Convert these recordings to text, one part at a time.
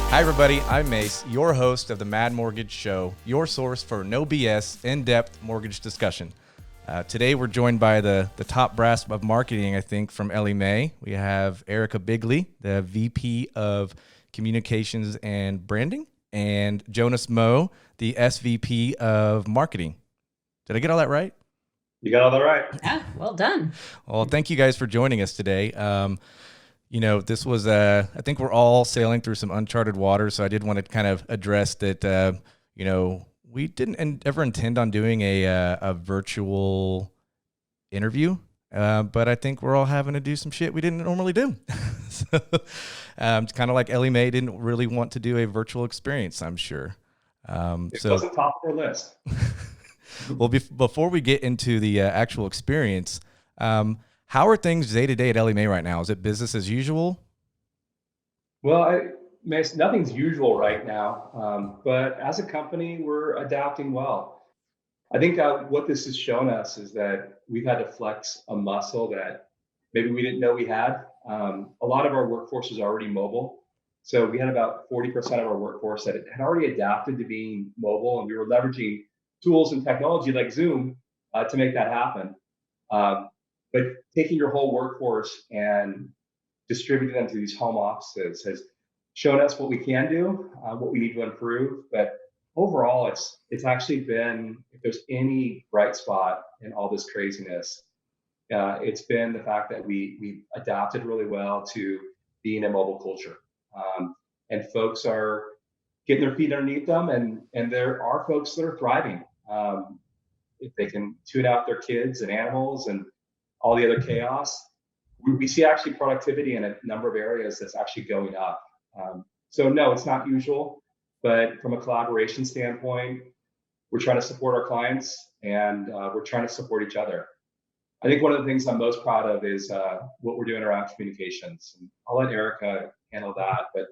Hi, everybody. I'm Mace, your host of the Mad Mortgage Show, your source for no BS, in-depth mortgage discussion. Today, we're joined by the top brass of marketing, I think, from Ellie Mae. We have Erica Bigley, the VP of Communications and Branding, and Jonas Moe, the SVP of Marketing. Did I get all that right? You got all that right. Yeah, well done. Well, thank you guys for joining us today. This was, I think we're all sailing through some uncharted waters. So I did want to kind of address that, we didn't ever intend on doing a virtual interview, but I think we're all having to do some shit we didn't normally do. So it's kind of like Ellie Mae didn't really want to do a virtual experience, I'm sure. It wasn't top of our list. Well, before we get into the actual experience, how are things day to day at Ellie Mae right now? Is it business as usual? Well, Mace, nothing's usual right now, but as a company, we're adapting well. I think what this has shown us is that we've had to flex a muscle that maybe we didn't know we had. A lot of our workforce is already mobile. So we had about 40% of our workforce that had already adapted to being mobile, and we were leveraging tools and technology like Zoom to make that happen. But taking your whole workforce and distributing them to these home offices has shown us what we can do, what we need to improve. But overall, it's actually been, if there's any bright spot in all this craziness, it's been the fact that we adapted really well to being a mobile culture. And folks are getting their feet underneath them, and there are folks that are thriving. If they can tune out their kids and animals and all the other chaos, we see actually productivity in a number of areas that's actually going up. So no, it's not usual, but from a collaboration standpoint, we're trying to support our clients, and we're trying to support each other. I think one of the things I'm most proud of is what we're doing around communications. And I'll let Erica handle that, but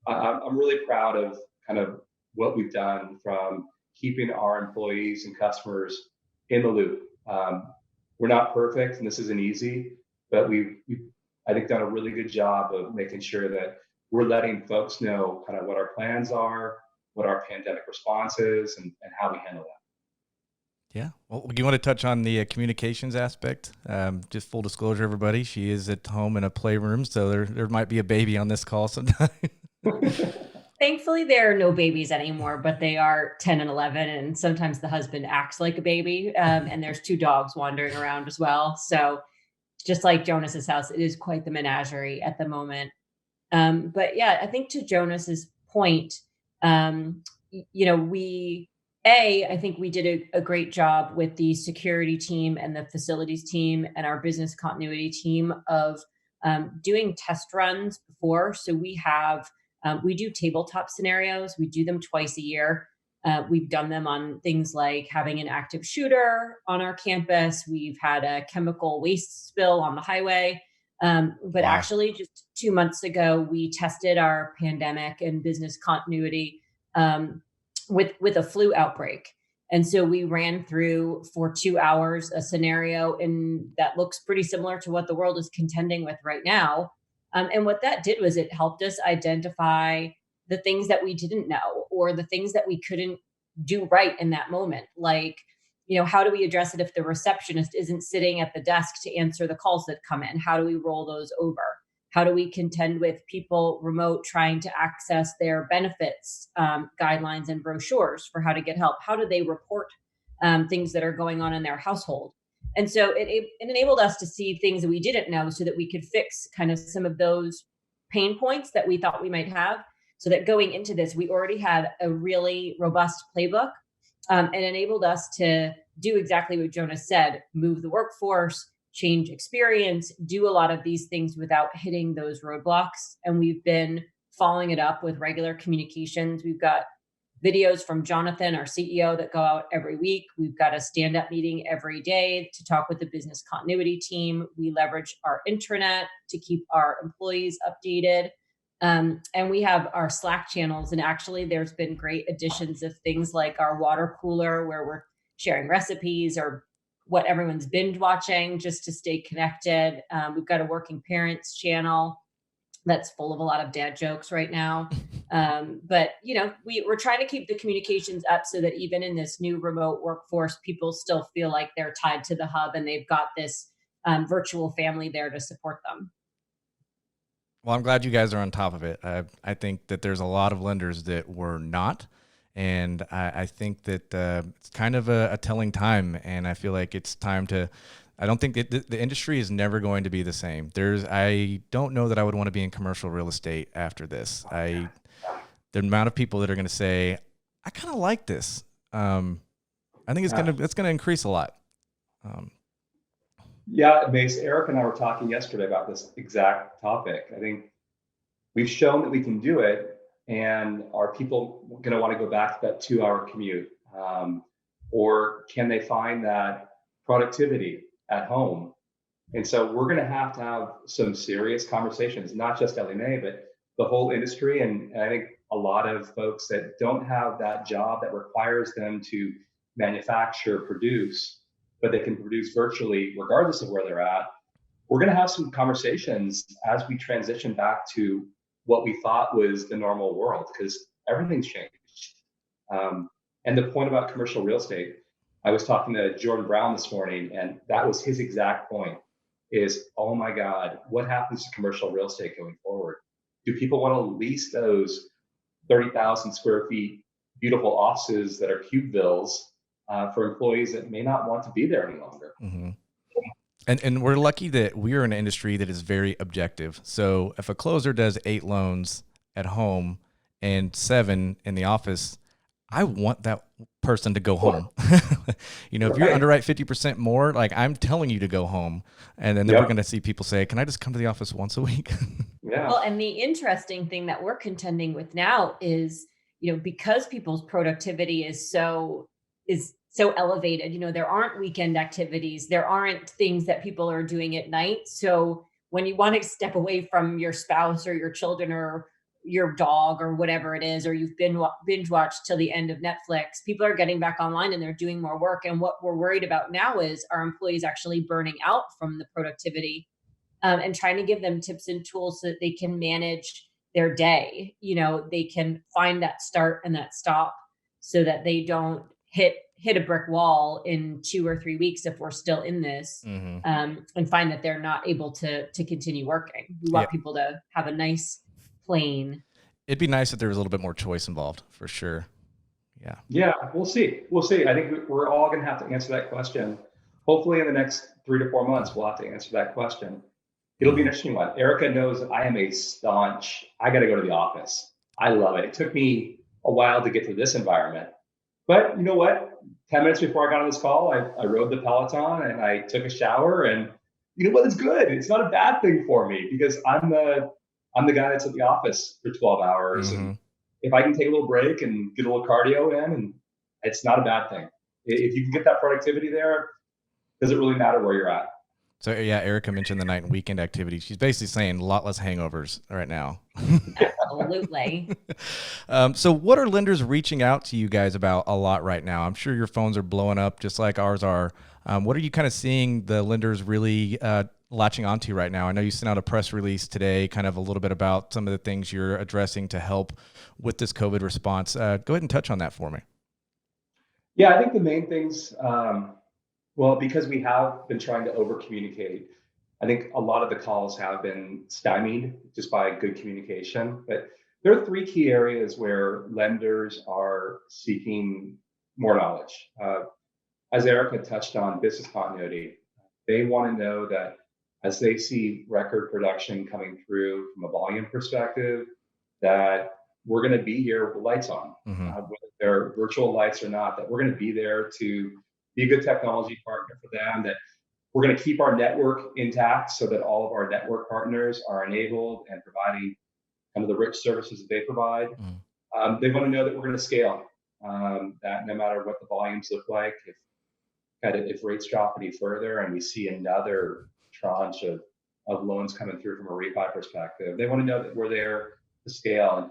I'm really proud of kind of what we've done from keeping our employees and customers in the loop. We're not perfect, and this isn't easy, but we've I think done a really good job of making sure that we're letting folks know kind of what our plans are, what our pandemic response is, and how we handle that. Yeah. Well, do you want to touch on the communications aspect? Just full disclosure, everybody, she is at home in a playroom, so there might be a baby on this call sometime. Thankfully, there are no babies anymore, but they are 10 and 11. And sometimes the husband acts like a baby. And there's two dogs wandering around as well. So just like Jonas's house, it is quite the menagerie at the moment. But yeah, I think to Jonas's point, I think we did a great job with the security team and the facilities team and our business continuity team of doing test runs before. So we do tabletop scenarios. We do them twice a year. We've done them on things like having an active shooter on our campus. We've had a chemical waste spill on the highway. But actually, just 2 months ago, we tested our pandemic and business continuity with a flu outbreak. And so we ran through for 2 hours a scenario that looks pretty similar to what the world is contending with right now. And what that did was it helped us identify the things that we didn't know or the things that we couldn't do right in that moment. Like, how do we address it if the receptionist isn't sitting at the desk to answer the calls that come in? How do we roll those over? How do we contend with people remote trying to access their benefits guidelines and brochures for how to get help? How do they report things that are going on in their household? And so it enabled us to see things that we didn't know so that we could fix kind of some of those pain points that we thought we might have, so that going into this, we already had a really robust playbook and enabled us to do exactly what Jonas said, move the workforce, change experience, do a lot of these things without hitting those roadblocks. And we've been following it up with regular communications. We've got videos from Jonathan, our CEO, that go out every week. We've got a stand-up meeting every day to talk with the business continuity team. We leverage our intranet to keep our employees updated. And we have our Slack channels. And actually, there's been great additions of things like our water cooler, where we're sharing recipes or what everyone's binge watching just to stay connected. We've got a working parents channel. that's full of a lot of dad jokes right now. But we're trying to keep the communications up so that even in this new remote workforce, people still feel like they're tied to the hub and they've got this virtual family there to support them. Well, I'm glad you guys are on top of it. I think that there's a lot of lenders that were not. And I think that it's kind of a telling time. And I feel like it's time to, I don't think that the industry is never going to be the same. I don't know that I would want to be in commercial real estate after this. The amount of people that are going to say, I kind of like this. I think it's going to increase a lot. Yeah, Mace, Eric and I were talking yesterday about this exact topic. I think we've shown that we can do it, and are people going to want to go back to that 2-hour commute? Or can they find that productivity at home? And so we're going to have some serious conversations, not just Ellie Mae, but the whole industry. And I think a lot of folks that don't have that job that requires them to manufacture, produce, but they can produce virtually regardless of where they're at. We're going to have some conversations as we transition back to what we thought was the normal world, because everything's changed. And the point about commercial real estate, I was talking to Jordan Brown this morning, and that was his exact point is, oh my God, what happens to commercial real estate going forward? Do people want to lease those 30,000 square feet beautiful offices that are cube villas for employees that may not want to be there any longer? Mm-hmm. And we're lucky that we're in an industry that is very objective. So if a closer does 8 loans at home and 7 in the office, I want that person to go home. If you underwrite 50% more, like, I'm telling you to go home. And then we're going to see people say, can I just come to the office once a week? Yeah. Well, and the interesting thing that we're contending with now is, because people's productivity is so elevated, there aren't weekend activities, there aren't things that people are doing at night. So when you want to step away from your spouse or your children or your dog or whatever it is, or you've been binge watched till the end of Netflix, people are getting back online and they're doing more work. And what we're worried about now is our employees actually burning out from the productivity, and trying to give them tips and tools so that they can manage their day. They can find that start and that stop so that they don't hit a brick wall in 2 or 3 weeks if we're still in this, and find that they're not able to continue working. We want people to have a nice plane. It'd be nice if there was a little bit more choice involved, for sure. Yeah, we'll see. I think we're all going to have to answer that question. Hopefully in the next 3 to 4 months, we'll have to answer that question. It'll be an interesting one. Erica knows that I am a staunch, I got to go to the office. I love it. It took me a while to get to this environment. But you know what? 10 minutes before I got on this call, I rode the Peloton and I took a shower, and you know what? It's good. It's not a bad thing for me, because I'm the guy that's at the office for 12 hours. And if I can take a little break and get a little cardio in, and it's not a bad thing. If you can get that productivity there, does it really matter where you're at? So Erica mentioned the night and weekend activities. She's basically saying a lot less hangovers right now. Absolutely. So what are lenders reaching out to you guys about a lot right now? I'm sure your phones are blowing up just like ours are. What are you kind of seeing the lenders really latching onto right now? I know you sent out a press release today, kind of a little bit about some of the things you're addressing to help with this COVID response. Go ahead and touch on that for me. Yeah, I think the main things, well, because we have been trying to over communicate, I think a lot of the calls have been stymied just by good communication. But there are 3 key areas where lenders are seeking more knowledge. As Erica touched on, business continuity. They want to know that as they see record production coming through from a volume perspective, that we're going to be here with the lights on, whether they're virtual lights or not, that we're going to be there to be a good technology partner for them, that we're going to keep our network intact so that all of our network partners are enabled and providing kind of the rich services that they provide. They want to know that we're going to scale, that no matter what the volumes look like, if rates drop any further and we see another tranche of loans coming through from a refi perspective, they want to know that we're there to scale. And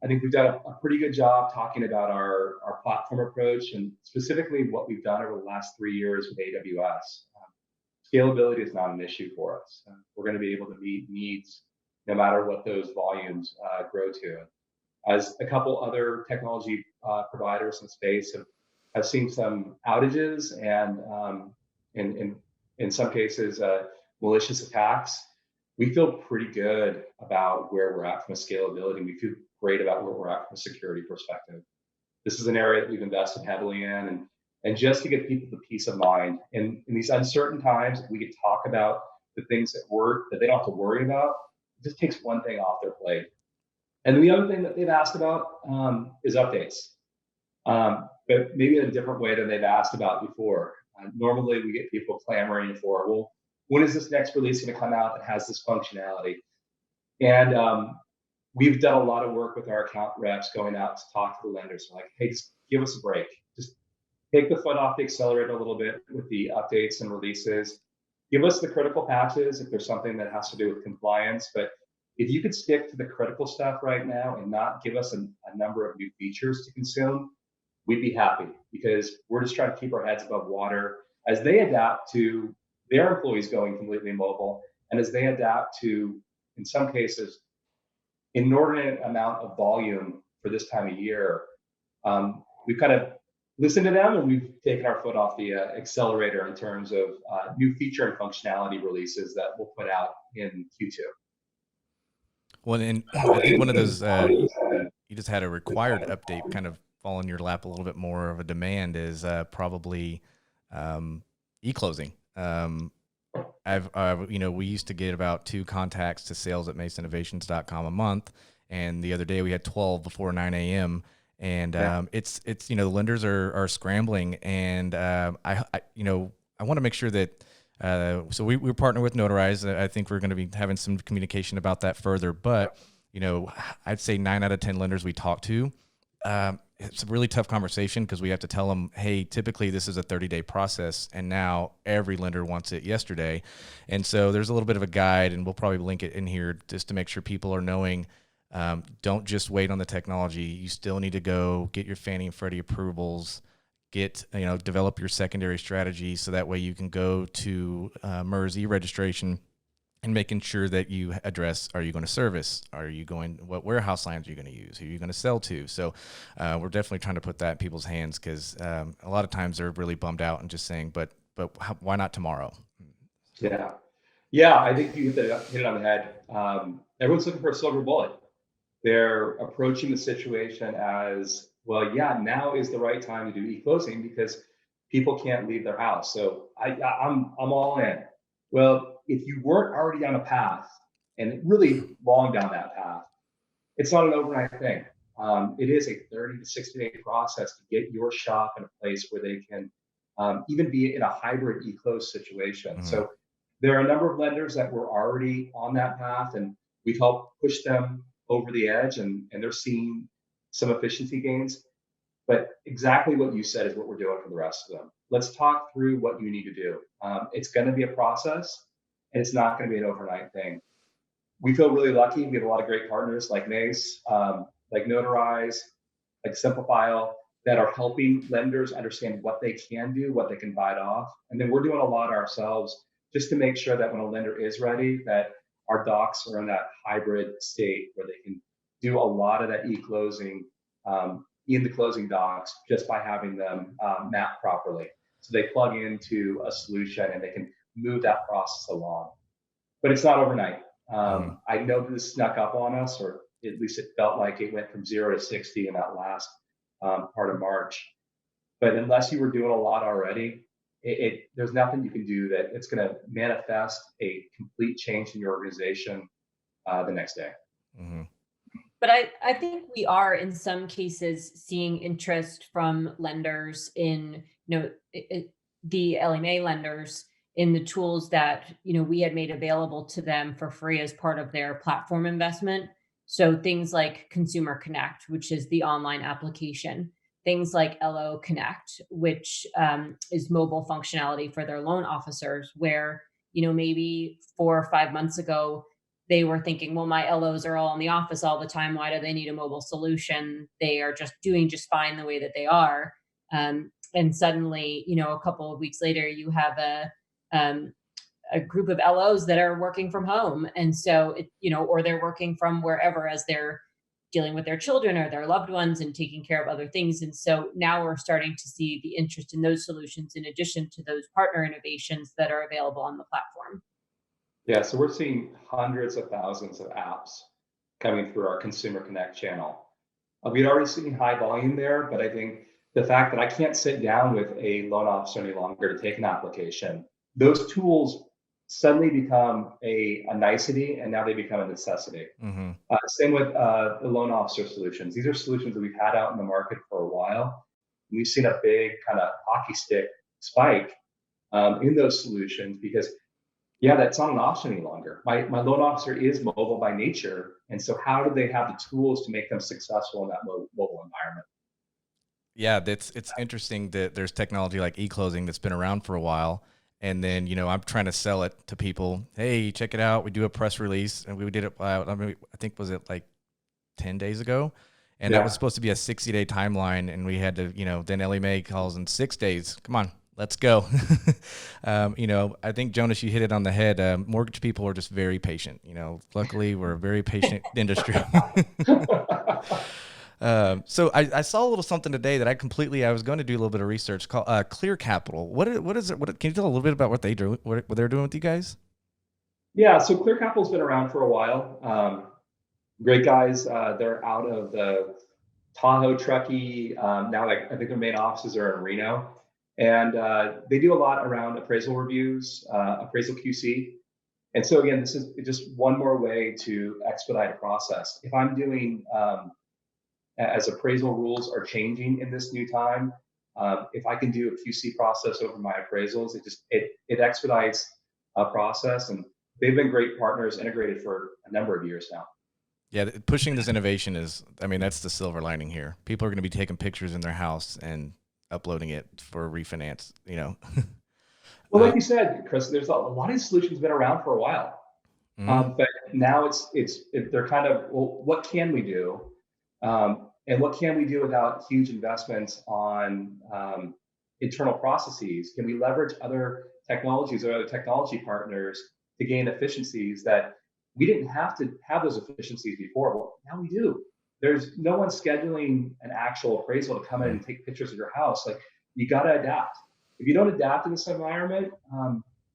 I think we've done a pretty good job talking about our platform approach, and specifically what we've done over the last 3 years with AWS. Scalability is not an issue for us. We're going to be able to meet needs no matter what those volumes grow to. As a couple other technology providers in space have seen some outages and in some cases malicious attacks, we feel pretty good about where we're at from a scalability. We feel great about where we're at from a security perspective. This is an area that we've invested heavily in, and just to give people the peace of mind in these uncertain times, we could talk about the things that they don't have to worry about. It just takes one thing off their plate. And the other thing that they've asked about is updates, but maybe in a different way than they've asked about before. Normally, we get people clamoring for, well, when is this next release going to come out that has this functionality? And we've done a lot of work with our account reps going out to talk to the lenders. Like, hey, just give us a break. Just take the foot off the accelerator a little bit with the updates and releases. Give us the critical patches if there's something that has to do with compliance. But if you could stick to the critical stuff right now and not give us a number of new features to consume, we'd be happy, because we're just trying to keep our heads above water as they adapt to their employees going completely mobile, and as they adapt to, in some cases, inordinate amount of volume for this time of year. We've kind of listened to them, and we've taken our foot off the accelerator in terms of new feature and functionality releases that we'll put out in Q2. Well, and I think one of those, you just had a required update kind of fall in your lap a little bit more of a demand is probably Eclosing. We used to get about 2 contacts to sales@maceinnovations.com a month. And the other day we had 12 before 9 a.m. And it's the lenders are scrambling. And I want to make sure that, so we're partnering with Notarize. I think we're going to be having some communication about that further. But, I'd say 9 out of 10 lenders we talk to, it's a really tough conversation because we have to tell them, hey, typically this is a 30-day process, and now every lender wants it yesterday. And so there's a little bit of a guide, and we'll probably link it in here just to make sure people are knowing, don't just wait on the technology. You still need to go get your Fannie and Freddie approvals, develop your secondary strategy so that way you can go to MERS e-registration and making sure that you address, are you going to service? What warehouse lines are you going to use? Who are you going to sell to? So we're definitely trying to put that in people's hands, because a lot of times they're really bummed out and just saying, but why not tomorrow? Yeah, I think you hit it on the head. Everyone's looking for a silver bullet. They're approaching the situation as, well, yeah, now is the right time to do e-closing because people can't leave their house. So I'm all in. Well, if you weren't already on a path and really long down that path, it's not an overnight thing. It is a 30 to 60-day process to get your shop in a place where they can even be in a hybrid e-close situation. Mm-hmm. So there are a number of lenders that were already on that path, and we've helped push them over the edge, and they're seeing some efficiency gains. But exactly what you said is what we're doing for the rest of them. Let's talk through what you need to do. It's going to be a process, and it's not going to be an overnight thing. We feel really lucky. We have a lot of great partners like Mace, like Notarize, like Simplifile, that are helping lenders understand what they can do, what they can bite off. And then we're doing a lot ourselves just to make sure that when a lender is ready, that our docs are in that hybrid state where they can do a lot of that e-closing in the closing docs just by having them mapped properly. So they plug into a solution and they can move that process along. But it's not overnight. I know this snuck up on us, or at least it felt like it went from 0 to 60 in that last part of March. But unless you were doing a lot already, there's nothing you can do that it's going to manifest a complete change in your organization the next day. Mm-hmm. But I think we are in some cases seeing interest from lenders in, the Ellie Mae lenders in the tools that, we had made available to them for free as part of their platform investment. So things like Consumer Connect, which is the online application, things like LO Connect, which is mobile functionality for their loan officers, where, maybe 4 or 5 months ago, they were thinking, well, my LOs are all in the office all the time. Why do they need a mobile solution? They are just doing just fine the way that they are. And suddenly, a couple of weeks later, you have a group of LOs that are working from home. And so, or they're working from wherever as they're dealing with their children or their loved ones and taking care of other things. And so now we're starting to see the interest in those solutions in addition to those partner innovations that are available on the platform. Yeah, so we're seeing hundreds of thousands of apps coming through our Consumer Connect channel. We'd already seen high volume there, but I think the fact that I can't sit down with a loan officer any longer to take an application, those tools suddenly become a nicety, and now they become a necessity. Mm-hmm. Same with the loan officer solutions. These are solutions that we've had out in the market for a while. We've seen a big kind of hockey stick spike in those solutions because, yeah, that's not an option any longer. My loan officer is mobile by nature. And so how do they have the tools to make them successful in that mobile environment? Yeah, it's interesting that there's technology like Eclosing that's been around for a while. And then, I'm trying to sell it to people. Hey, check it out. We do a press release, and we did it. I think was it like 10 days ago, and that was supposed to be a 60-day timeline. And we had to, then Ellie Mae calls in 6 days. Come on, let's go. I think Jonas, you hit it on the head. Mortgage people are just very patient. Luckily we're a very patient industry. So I saw a little something today that I was going to do a little bit of research called Clear Capital. What is it? Can you tell a little bit about what they do, what they're doing with you guys? Yeah, so Clear Capital's been around for a while. Great guys. They're out of the Tahoe, Truckee. Now, I think their main offices are in Reno. And they do a lot around appraisal reviews, appraisal QC. And so again, this is just one more way to expedite a process. If I'm doing, as appraisal rules are changing in this new time, if I can do a QC process over my appraisals, it expedites a process. And they've been great partners, integrated for a number of years now. Yeah, pushing this innovation that's the silver lining here. People are going to be taking pictures in their house and uploading it for refinance, Well, like you said, Chris, there's a lot of these solutions been around for a while. Mm-hmm. But now they're kind of, well, what can we do? And what can we do without huge investments on internal processes? Can we leverage other technologies or other technology partners to gain efficiencies that we didn't have to have those efficiencies before? Well, now we do. There's no one scheduling an actual appraisal to come in and take pictures of your house. Like, you got to adapt. If you don't adapt in this environment,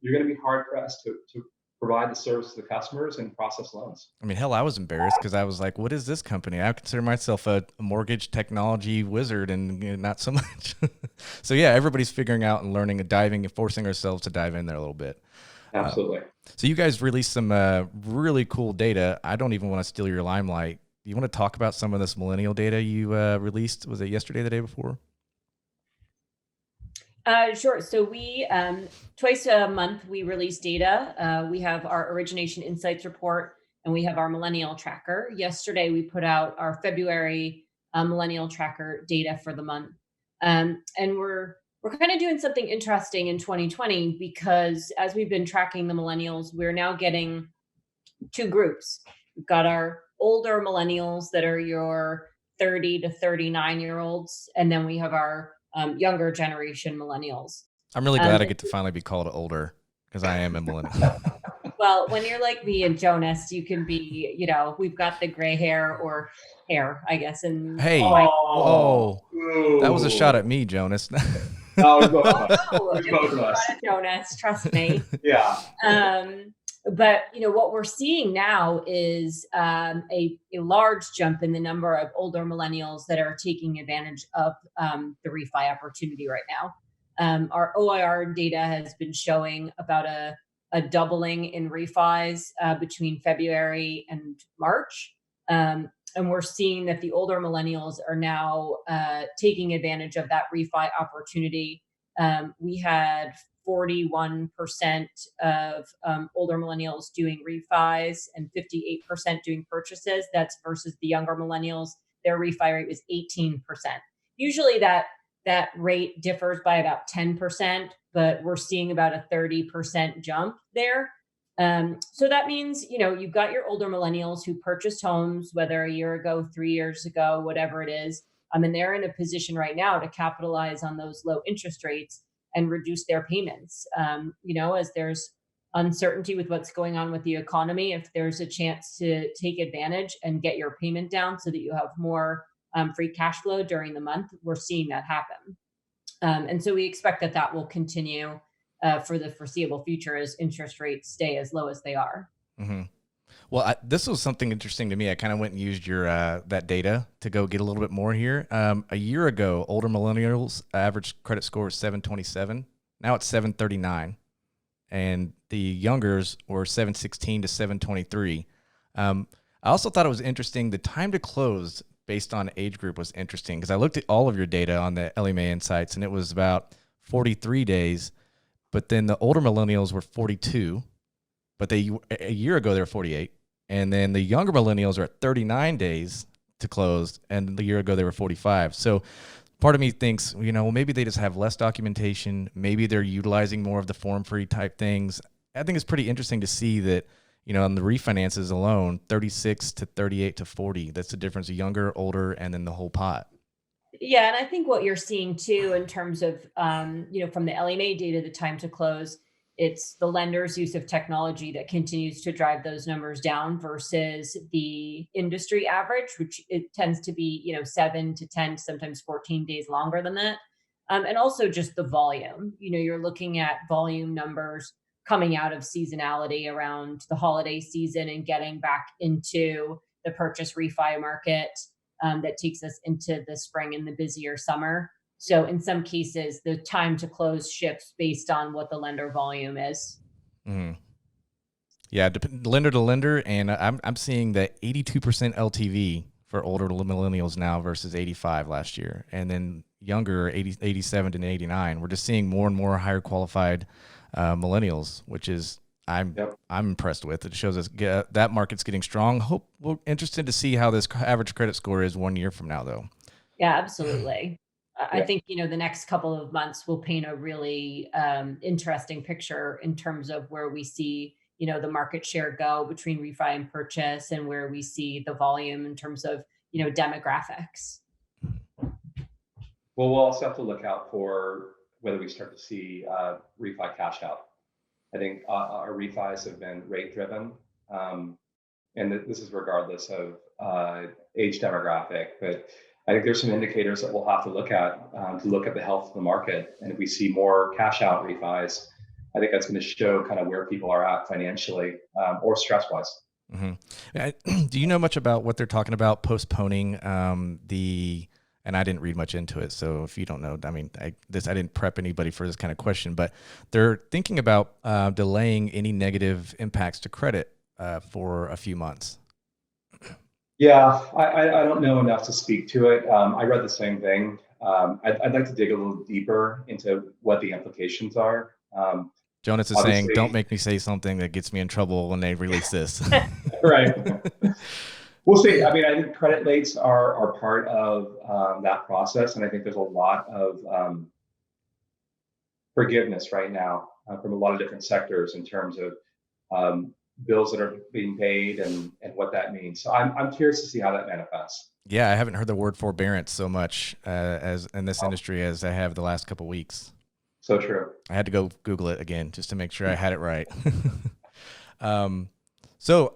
you're going to be hard pressed to provide the service to the customers and process loans. I mean, hell, I was embarrassed because I was like, what is this company? I consider myself a mortgage technology wizard, and not so much. So yeah, everybody's figuring out and learning and diving and forcing ourselves to dive in there a little bit. Absolutely. So you guys released some really cool data. I don't even want to steal your limelight. Do you want to talk about some of this millennial data you released? Was it yesterday, the day before? Sure. So we twice a month we release data. We have our origination insights report, and we have our millennial tracker. Yesterday we put out our February millennial tracker data for the month, and we're kind of doing something interesting in 2020 because as we've been tracking the millennials, we're now getting two groups. We've got our older millennials that are your 30 to 39-year-olds, and then we have our younger generation millennials. I'm really glad I get to finally be called older because I am a millennial. Well, when you're like me and Jonas, you can be, we've got the gray hair or hair, I guess. And hey, that was a shot at me, Jonas. No, it was both of us. Jonas, trust me. Yeah. But what we're seeing now is a large jump in the number of older millennials that are taking advantage of the refi opportunity right now. Our OIR data has been showing about a doubling in refis between February and March. And we're seeing that the older millennials are now taking advantage of that refi opportunity. We had 41% of older millennials doing refis and 58% doing purchases. That's versus the younger millennials. Their refi rate was 18%. Usually that rate differs by about 10%, but we're seeing about a 30% jump there. So that means, you've got your older millennials who purchased homes, whether a year ago, 3 years ago, whatever it is. And they're in a position right now to capitalize on those low interest rates and reduce their payments. As there's uncertainty with what's going on with the economy, if there's a chance to take advantage and get your payment down so that you have more free cash flow during the month, we're seeing that happen. And so we expect that that will continue for the foreseeable future as interest rates stay as low as they are. Mm-hmm. Well, this was something interesting to me. I kind of went and used your that data to go get a little bit more here. A year ago, older millennials average credit score was 727. Now it's 739, and the youngers were 716 to 723. I also thought it was interesting. The time to close based on age group was interesting because I looked at all of your data on the Ellie Mae Insights, and it was about 43 days. But then the older millennials were 42, but a year ago they were 48. And then the younger millennials are at 39 days to close, and the year ago they were 45. So part of me thinks, well, maybe they just have less documentation. Maybe they're utilizing more of the form-free type things. I think it's pretty interesting to see that, on the refinances alone, 36 to 38 to 40. That's the difference, younger, older, and then the whole pot. Yeah, and I think what you're seeing too in terms of, from the Ellie Mae data, the time to close, it's the lender's use of technology that continues to drive those numbers down versus the industry average, which it tends to be, 7 to 10, sometimes 14 days longer than that. And also just the volume. You're looking at volume numbers coming out of seasonality around the holiday season and getting back into the purchase refi market that takes us into the spring and the busier summer. So in some cases, the time to close shifts based on what the lender volume is. Mm-hmm. Yeah, lender to lender, and I'm seeing that 82% LTV for older millennials now versus 85 last year, and then younger 87 to 89. We're just seeing more and more higher qualified millennials, which is I'm impressed with. It shows us that market's getting strong. We're interested to see how this average credit score is 1 year from now, though. Yeah, absolutely. I think, the next couple of months will paint a really interesting picture in terms of where we see, the market share go between refi and purchase, and where we see the volume in terms of, demographics. Well, we'll also have to look out for whether we start to see refi cash out. I think our refis have been rate driven, and this is regardless of age demographic. But I think there's some indicators that we'll have to look at the health of the market. And if we see more cash out refis, I think that's going to show kind of where people are at financially or stress wise. Mm-hmm. Do you know much about what they're talking about postponing and I didn't read much into it. So if you don't know, I didn't prep anybody for this kind of question, but they're thinking about delaying any negative impacts to credit for a few months. Yeah, I don't know enough to speak to it. I read the same thing. I'd like to dig a little deeper into what the implications are. Jonas is saying, don't make me say something that gets me in trouble when they release this. Right. We'll see. I think credit rates are part of that process. And I think there's a lot of forgiveness right now from a lot of different sectors in terms of bills that are being paid and what that means. So I'm curious to see how that manifests. Yeah, I haven't heard the word forbearance so much as in this industry as I have the last couple of weeks. So true. I had to go Google it again just to make sure I had it right. So,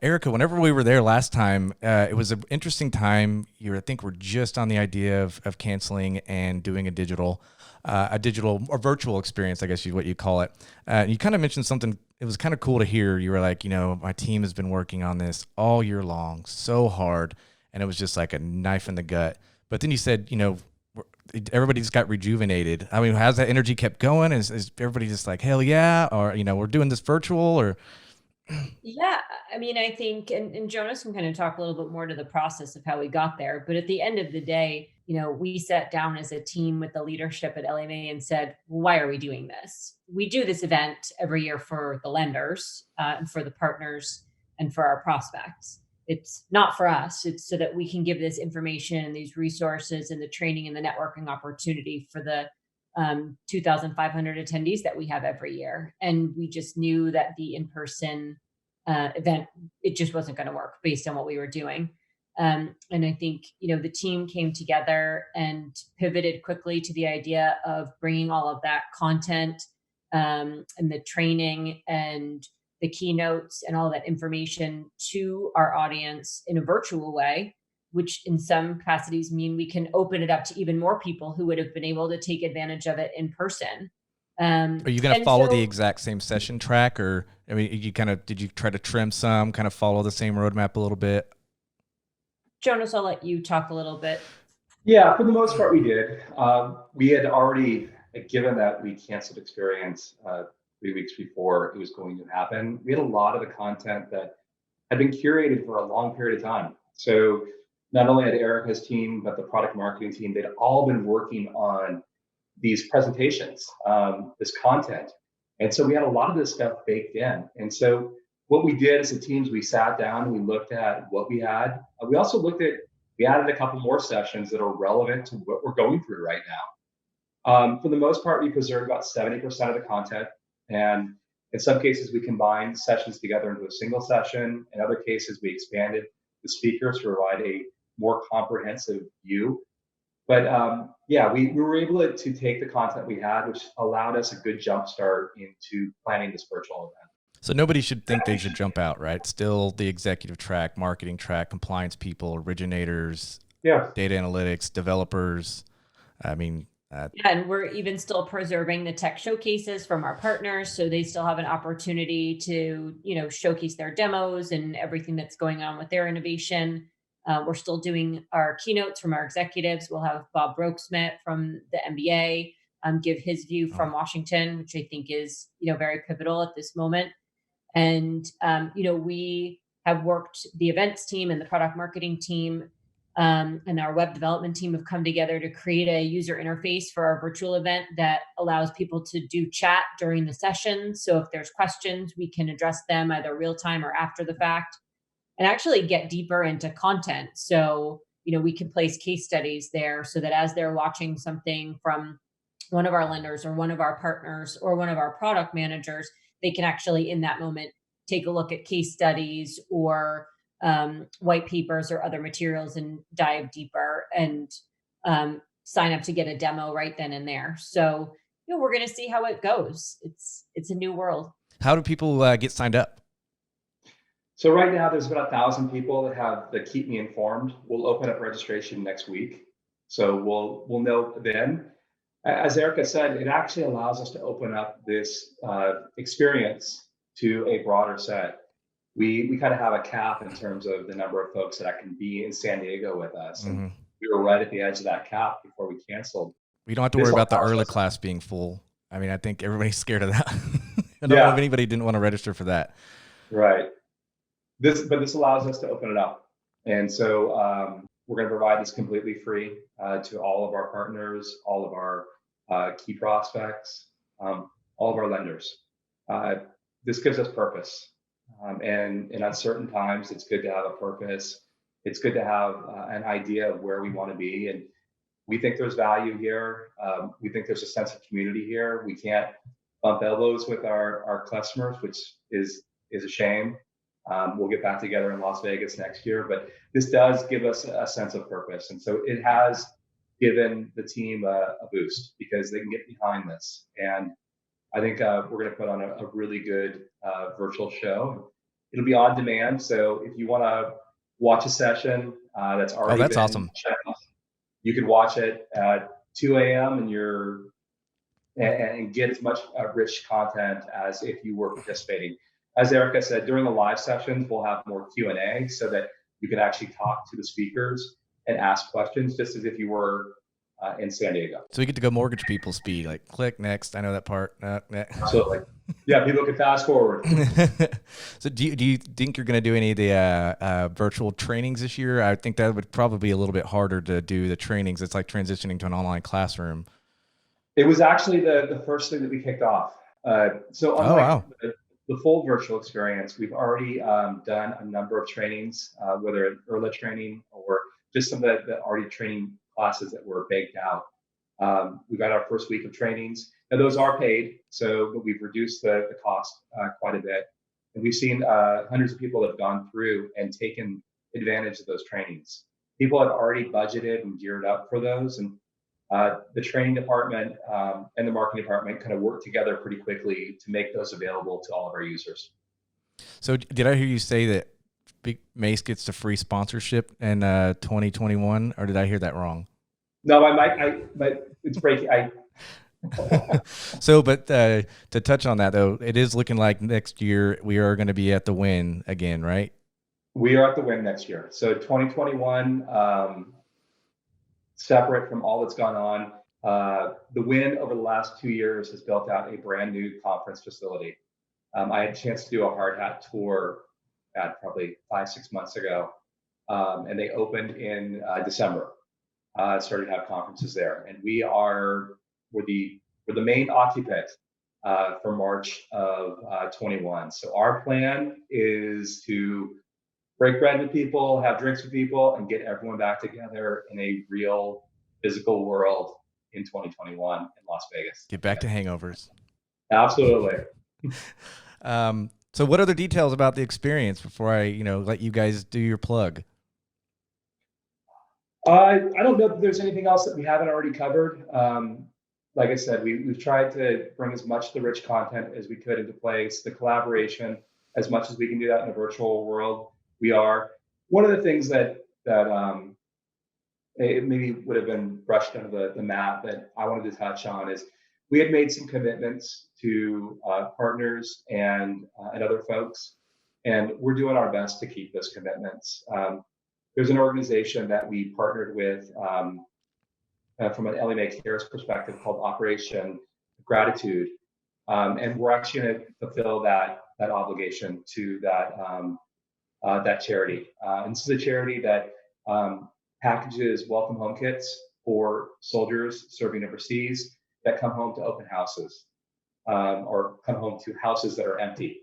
Erica, whenever we were there last time, it was an interesting time. I think we're just on the idea of canceling and doing a digital or virtual experience, I guess is what you call it. You kind of mentioned something. It was kind of cool to hear. You were like, my team has been working on this all year long, so hard, and it was just like a knife in the gut. But then you said, everybody just got rejuvenated. How's that energy kept going? Is everybody just like, hell yeah? Or, we're doing this virtual or... Yeah, I think, and Jonas can kind of talk a little bit more to the process of how we got there. But at the end of the day, we sat down as a team with the leadership at Ellie Mae and said, why are we doing this? We do this event every year for the lenders and for the partners and for our prospects. It's not for us. It's so that we can give this information and these resources and the training and the networking opportunity for the 2,500 attendees that we have every year. And we just knew that the in-person event, it just wasn't going to work based on what we were doing. And I think, the team came together and pivoted quickly to the idea of bringing all of that content and the training and the keynotes and all that information to our audience in a virtual way, which in some capacities mean we can open it up to even more people who would have been able to take advantage of it in person. Are you going to follow the exact same session track, or I mean, did you try to trim some, kind of follow the same roadmap a little bit? Jonas, I'll let you talk a little bit. Yeah, for the most part, we did. We had already, given that we canceled Experience 3 weeks before it was going to happen, we had a lot of the content that had been curated for a long period of time. So not only had Erica's team, but the product marketing team, they'd all been working on these presentations, this content. And so we had a lot of this stuff baked in. And so what we did as a team is we sat down and we looked at what we had. We also we added a couple more sessions that are relevant to what we're going through right now. For the most part, we preserved about 70% of the content. And in some cases, we combined sessions together into a single session. In other cases, we expanded the speakers to provide a more comprehensive view. But yeah, we were able to take the content we had, which allowed us a good jump start into planning this virtual event. So nobody should think they should jump out, right? Still the executive track, marketing track, compliance people, originators, data analytics, developers. I mean, and we're even still preserving the tech showcases from our partners, so they still have an opportunity to, showcase their demos and everything that's going on with their innovation. We're still doing our keynotes from our executives. We'll have Bob Brokesmith from the MBA give his view from Washington, which I think is, very pivotal at this moment. And, we have worked, the events team and the product marketing team and our web development team have come together to create a user interface for our virtual event that allows people to do chat during the session. So if there's questions, we can address them either real time or after the fact, and actually get deeper into content. So, we can place case studies there so that as they're watching something from one of our lenders or one of our partners or one of our product managers, they can actually in that moment take a look at case studies or white papers or other materials and dive deeper and sign up to get a demo right then and there. So, we're going to see how it goes. It's a new world. How do people get signed up? So right now there's about 1,000 people that keep me informed. We'll open up registration next week. So we'll know then. As Erica said, it actually allows us to open up this experience to a broader set. We kind of have a cap in terms of the number of folks that can be in San Diego with us. And we were right at the edge of that cap before we canceled. We don't have to worry about the early class being full. I mean, I think everybody's scared of that. I don't know if anybody didn't want to register for that. Right. But this allows us to open it up. And so we're going to provide this completely free to all of our partners, all of our key prospects, all of our lenders. This gives us purpose. And in uncertain times, it's good to have a purpose. It's good to have an idea of where we want to be. And we think there's value here. We think there's a sense of community here. We can't bump elbows with our customers, which is a shame. We'll get back together in Las Vegas next year, but this does give us a sense of purpose. And so it has given the team a boost because they can get behind this. And I think we're going to put on a really good virtual show. It'll be on demand. So if you want to watch a session that's already that's awesome. checked, you can watch it at 2 a.m. and get as much rich content as if you were participating. As Erica said, during the live sessions, we'll have more Q&A so that you can actually talk to the speakers and ask questions just as if you were in San Diego. So we get to go mortgage people speed, like click next. I know that part. Absolutely. Yeah, people can fast forward. So do you think you're going to do any of the virtual trainings this year? I think that would probably be a little bit harder to do the trainings. It's like transitioning to an online classroom. It was actually the first thing that we kicked off. So unlike the full virtual experience, we've already done a number of trainings, whether it's early training or just some of the already training classes that were baked out. We've got our first week of trainings. Now those are paid, but we've reduced the cost quite a bit. And we've seen hundreds of people that have gone through and taken advantage of those trainings. People had already budgeted and geared up for those. And The training department and the marketing department kind of work together pretty quickly to make those available to all of our users. So did I hear you say that Mace gets the free sponsorship in 2021, or did I hear that wrong? No, but it's breaking. So, but to touch on that though, it is looking like next year we are going to be at the Win again, right? We are at the Win next year. So 2021, separate from all that's gone on, the Win over the last 2 years has built out a brand new conference facility. I had a chance to do a hard hat tour probably 5-6 months ago, and they opened in December. Started to have conferences there, and we're the main occupant for March of 21. So our plan is to break bread with people, have drinks with people, and get everyone back together in a real physical world in 2021 in Las Vegas. Get back to hangovers. Absolutely. So what other details about the experience before I, let you guys do your plug? I don't know if there's anything else that we haven't already covered. Like I said, we've tried to bring as much of the rich content as we could into place, the collaboration, as much as we can do that in a virtual world. We are. One of the things that it maybe would have been brushed under the mat that I wanted to touch on is we had made some commitments to partners and other folks, and we're doing our best to keep those commitments. There's an organization that we partnered with from an Ellie Mae Cares perspective called Operation Gratitude, and we're actually going to fulfill that obligation to that charity. And this is a charity that packages welcome home kits for soldiers serving overseas that come home to open houses or come home to houses that are empty.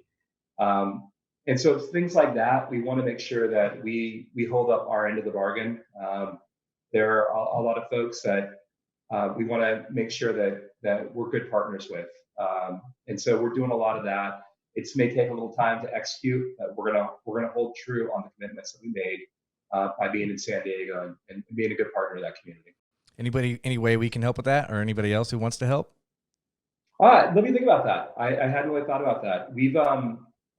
And so things like that, we want to make sure that we hold up our end of the bargain. There are a lot of folks that we want to make sure that we're good partners with. And so we're doing a lot of that. It may take a little time to execute, but we're gonna hold true on the commitments that we made by being in San Diego and being a good partner to that community. Any way we can help with that, or anybody else who wants to help? Let me think about that. I hadn't really thought about that. We've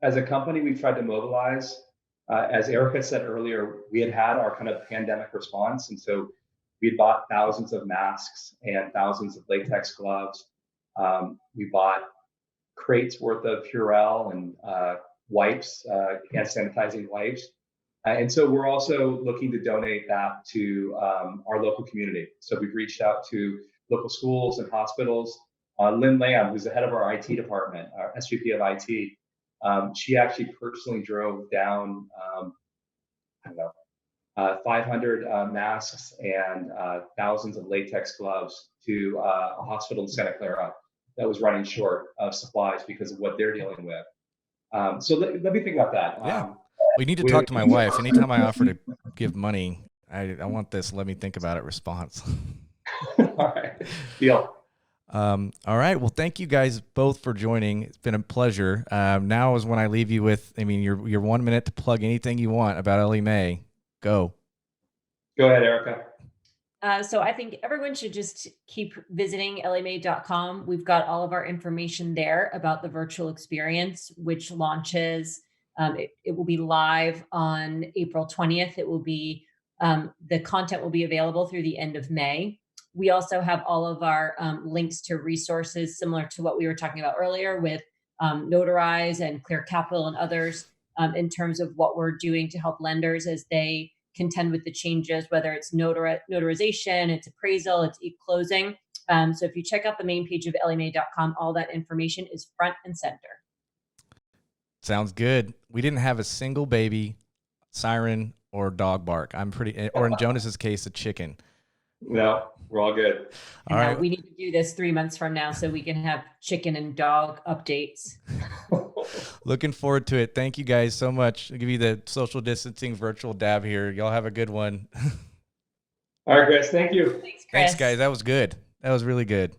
as a company, we've tried to mobilize. As Erica said earlier, we had our kind of pandemic response, and so we had bought thousands of masks and thousands of latex gloves. We bought crates worth of Purell and wipes, hand sanitizing wipes. And so we're also looking to donate that to our local community. So we've reached out to local schools and hospitals. Lynn Lamb, who's the head of our IT department, our SVP of IT, she actually personally drove down, 500 masks and thousands of latex gloves to a hospital in Santa Clara that was running short of supplies because of what they're dealing with. So let me think about that. Yeah. We need to talk to my wife. Anytime I offer to give money, I want this, let me think about it response. All right. Deal. All right. Well, thank you guys both for joining. It's been a pleasure. Now is when I leave you with, your 1 minute to plug anything you want about Ellie Mae. Go ahead, Erica. So I think everyone should just keep visiting elliemae.com. We've got all of our information there about the virtual experience, which launches. It will be live on April 20th. It will be, the content will be available through the end of May. We also have all of our links to resources similar to what we were talking about earlier with Notarize and Clear Capital and others in terms of what we're doing to help lenders as they contend with the changes, whether it's notarization, it's appraisal, it's e-closing. So if you check out the main page of elliemae.com, all that information is front and center. Sounds good. We didn't have a single baby, siren, or dog bark. Or in Jonas's case, a chicken. No, we're all good. All right. We need to do this 3 months from now so we can have chicken and dog updates. Looking forward to it. Thank you guys so much. I'll give you the social distancing virtual dab here. Y'all have a good one. All right, Chris. Thank you. Thanks, Chris. Thanks, guys. That was good. That was really good.